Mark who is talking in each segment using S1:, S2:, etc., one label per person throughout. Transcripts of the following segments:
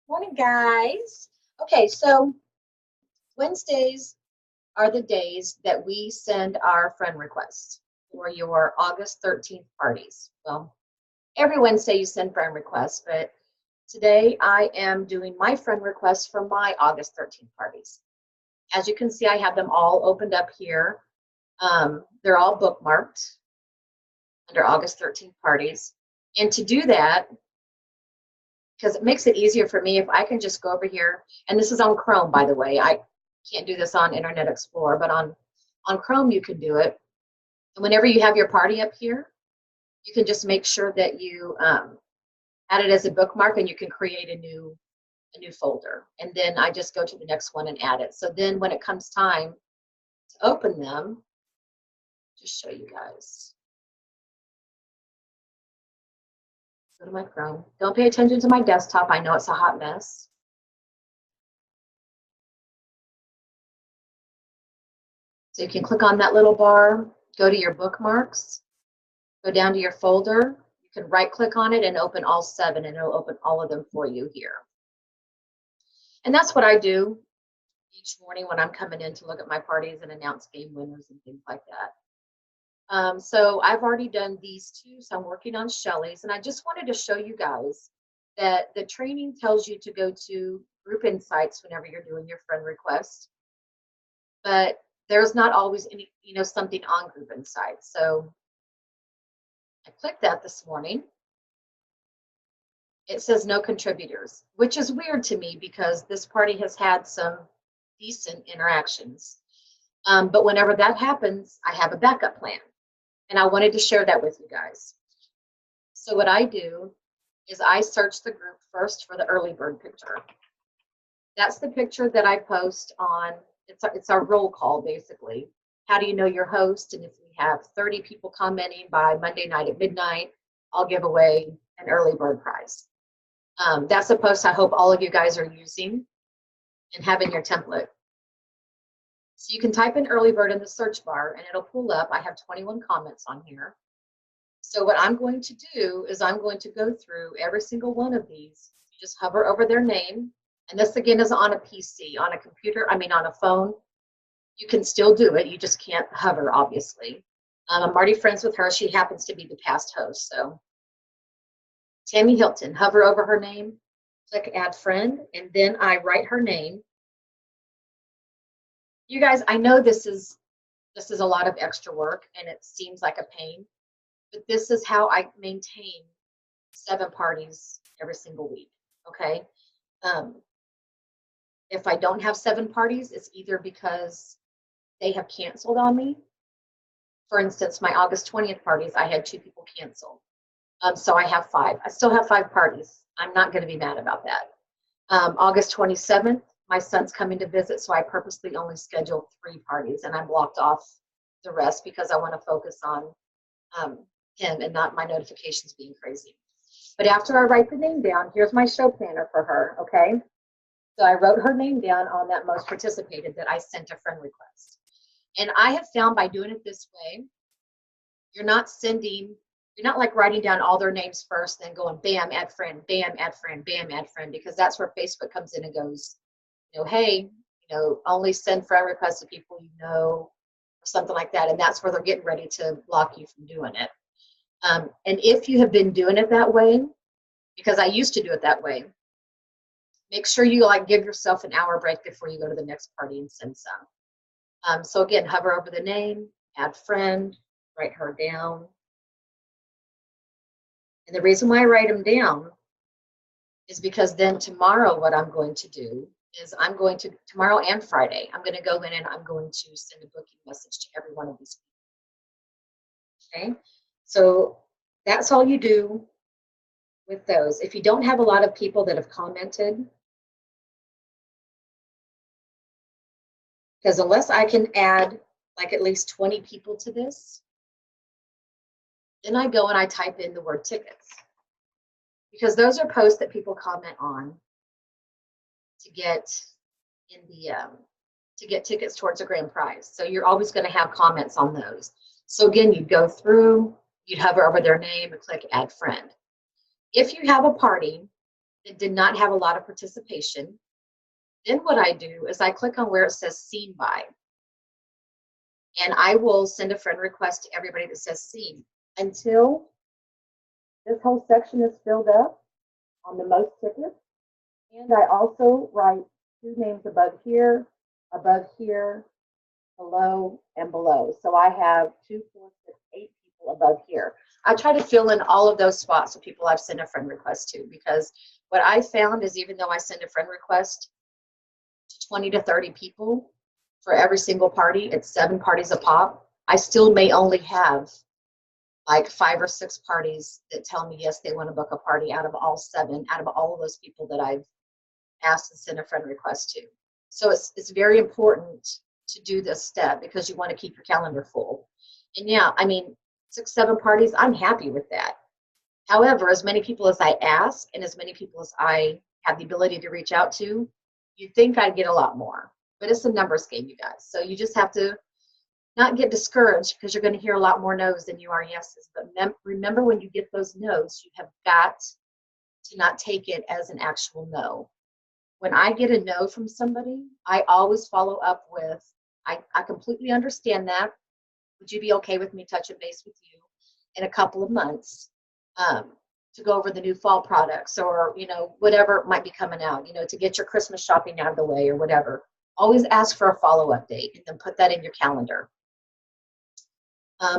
S1: Morning, guys. Okay, so Wednesdays are the days that we send our friend requests for your August 13th parties. Well, every Wednesday you send friend requests, but today I am doing my friend requests for my August 13th parties. As you can see, I have them all opened up here. They're all bookmarked under August 13th parties. And to do that, because it makes it easier for me if I can just go over here, and this is on Chrome, by the way. I can't do this on Internet Explorer, but on Chrome you can do it. And whenever you have your party up here, you can just make sure that you add it as a bookmark, and you can create a new folder. And then I just go to the next one and add it. So then when it comes time to open them, just show you guys. Go to my Chrome. Don't pay attention to my desktop. I know it's a hot mess. So you can click on that little bar, go to your bookmarks, go down to your folder. You can right click on it and open all 7, and it'll open all of them for you here. And that's what I do each morning when I'm coming in to look at my parties and announce game winners and things like that. So I've already done these 2, so I'm working on Shelly's, and I just wanted to show you guys that the training tells you to go to Group Insights whenever you're doing your friend request, but there's not always any, something on Group Insights. So I clicked that this morning. It says no contributors, which is weird to me because this party has had some decent interactions. But whenever that happens, I have a backup plan. And I wanted to share that with you guys. So what I do is I search the group first for the early bird picture. That's the picture that I post on, it's our roll call basically. How do you know your host? And if we have 30 people commenting by Monday night at midnight, I'll give away an early bird prize. That's a post I hope all of you guys are using and having your template. So you can type in early bird in the search bar and it'll pull up. I have 21 comments on here. So what I'm going to do is I'm going to go through every single one of these. You just hover over their name. And this again is on a PC, on a computer, on a phone. You can still do it. You just can't hover, obviously. I'm already friends with her. She happens to be the past host. So Tammy Hilton, hover over her name, click add friend, and then I write her name. You guys, I know this is a lot of extra work and it seems like a pain, but this is how I maintain 7 parties every single week, okay? If I don't have 7 parties, it's either because they have canceled on me. For instance, my August 20th parties, I had 2 people cancel. So I have 5. I still have 5 parties. I'm not going to be mad about that. August 27th, my son's coming to visit, so I purposely only scheduled 3 parties, and I blocked off the rest because I want to focus on him and not my notifications being crazy. But after I write the name down, here's my show planner for her, okay? So I wrote her name down on that most participated that I sent a friend request. And I have found by doing it this way, you're not like writing down all their names first, then going bam, add friend, bam, add friend, bam, add friend, because that's where Facebook comes in and goes, hey, only send friend requests to people you know, or something like that. And that's where they're getting ready to block you from doing it. And if you have been doing it that way, because I used to do it that way, make sure you give yourself an hour break before you go to the next party and send some. So again, hover over the name, add friend, write her down. And the reason why I write them down is because then tomorrow what I'm going to do is tomorrow and Friday, I'm going to go in and I'm going to send a booking message to every one of these people. Okay, so that's all you do with those. If you don't have a lot of people that have commented, because unless I can add at least 20 people to this, then I go and I type in the word tickets, because those are posts that people comment on to get in the to get tickets towards a grand prize. So you're always going to have comments on those. So again, you'd go through, you'd hover over their name and click add friend. If you have a party that did not have a lot of participation. Then what I do is I click on where it says seen by, and I will send a friend request to everybody that says seen until this whole section is filled up on the most tickets. And I also write 2 names above here, below, and below. So I have 2, 4, 6, 8 people above here. I try to fill in all of those spots of people I've sent a friend request to, because what I found is even though I send a friend request to 20 to 30 people for every single party, it's 7 parties a pop, I still may only have like 5 or 6 parties that tell me yes, they want to book a party out of all 7, out of all of those people that I've asked and sent a friend request to. So it's very important to do this step because you want to keep your calendar full. And yeah, I mean, 6, 7 parties, I'm happy with that. However, as many people as I ask and as many people as I have the ability to reach out to, you'd think I'd get a lot more. But it's a numbers game, you guys. So you just have to not get discouraged because you're going to hear a lot more no's than you are yeses. But remember, when you get those no's, you have got to not take it as an actual no. When I get a no from somebody, I always follow up with, I completely understand that. Would you be okay with me touching base with you in a couple of months to go over the new fall products, or, you know, whatever might be coming out, you know, to get your Christmas shopping out of the way or whatever. Always ask for a follow-up date and then put that in your calendar.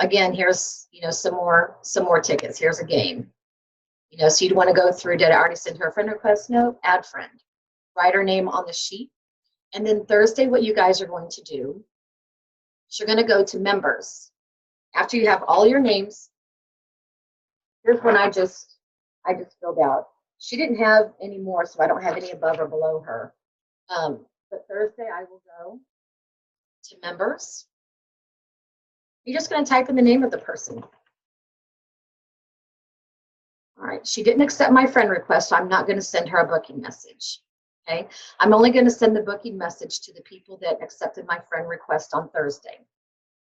S1: Again, here's, you know, some more tickets. Here's a game. You know, so you'd want to go through, did I already send her a friend request? No, add friend. Write her name on the sheet. And then Thursday, what you guys are going to do is you're going to go to members. After you have all your names, here's one I just filled out. She didn't have any more, so I don't have any above or below her. But Thursday, I will go to members. You're just going to type in the name of the person. All right, she didn't accept my friend request, so I'm not going to send her a booking message. Okay, I'm only going to send the booking message to the people that accepted my friend request on Thursday.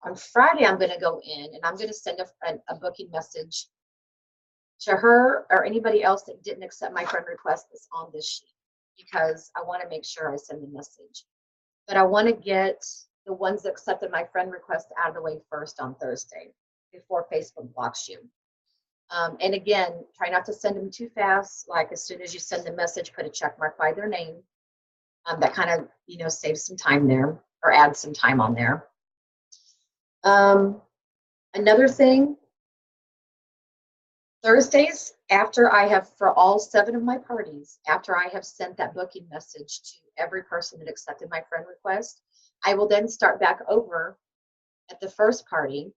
S1: On Friday, I'm going to go in and I'm going to send a booking message to her or anybody else that didn't accept my friend request that's on this sheet, because I want to make sure I send the message. But I want to get the ones that accepted my friend request out of the way first on Thursday before Facebook blocks you. And again, try not to send them too fast. Like as soon as you send the message, put a check mark by their name. That kind of, you know, saves some time there or adds some time on there. Another thing, Thursdays, after I have, for all 7 of my parties, after I have sent that booking message to every person that accepted my friend request, I will then start back over at the first party,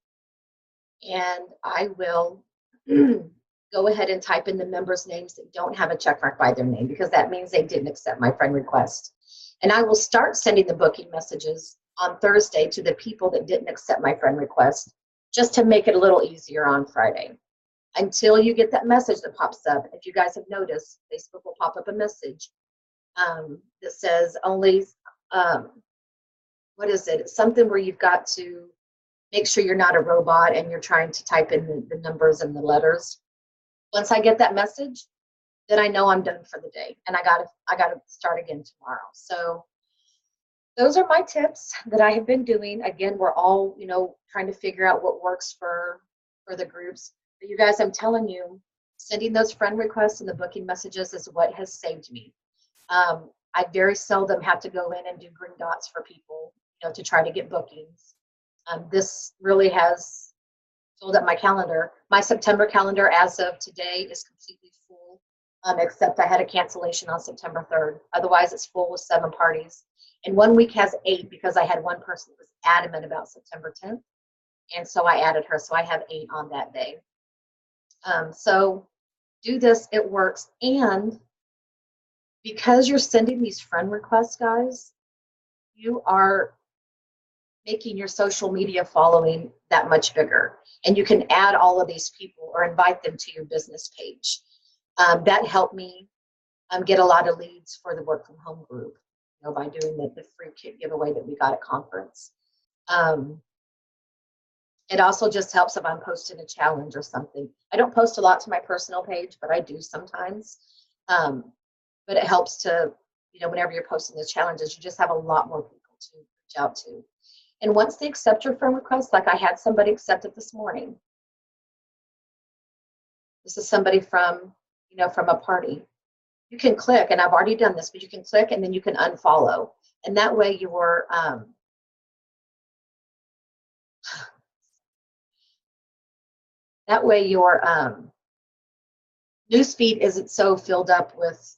S1: and I will go ahead and type in the members' names that don't have a check mark by their name, because that means they didn't accept my friend request. And I will start sending the booking messages on Thursday to the people that didn't accept my friend request, just to make it a little easier on Friday. Until you get that message that pops up. If you guys have noticed, Facebook will pop up a message that says only, what is it? It's something where you've got to make sure you're not a robot and you're trying to type in the numbers and the letters. Once I get that message, then I know I'm done for the day, and I gotta start again tomorrow. So those are my tips that I have been doing. Again, we're all, you know, trying to figure out what works for the groups. But you guys, I'm telling you, sending those friend requests and the booking messages is what has saved me. I very seldom have to go in and do green dots for people, you know, to try to get bookings. This really has filled up my calendar. My September calendar as of today is completely full, except I had a cancellation on September 3rd. Otherwise, it's full with 7 parties. And 1 week has 8 because I had one person that was adamant about September 10th. And so I added her. So I have 8 on that day. So do this, it works. And because you're sending these friend requests, guys, you are making your social media following that much bigger. And you can add all of these people or invite them to your business page. That helped me get a lot of leads for the work from home group, you know, by doing the free kit giveaway that we got at conference. It also just helps if I'm posting a challenge or something. I don't post a lot to my personal page, but I do sometimes. but it helps to, whenever you're posting the challenges, you just have a lot more people to reach out to. And once they accept your friend request, like I had somebody accept it this morning. This is somebody from, from a party. You can click, and I've already done this, but you can click and then you can unfollow. And that way your newsfeed isn't so filled up with,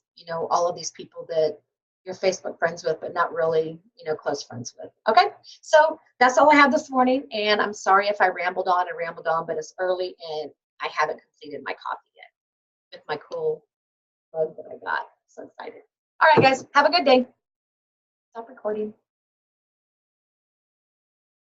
S1: all of these people that you're Facebook friends with, but not really, close friends with. Okay, so that's all I have this morning. And I'm sorry if I rambled on and rambled on, but it's early and I haven't completed my coffee yet with my cool mug that I got. So excited. All right, guys, have a good day. Stop recording.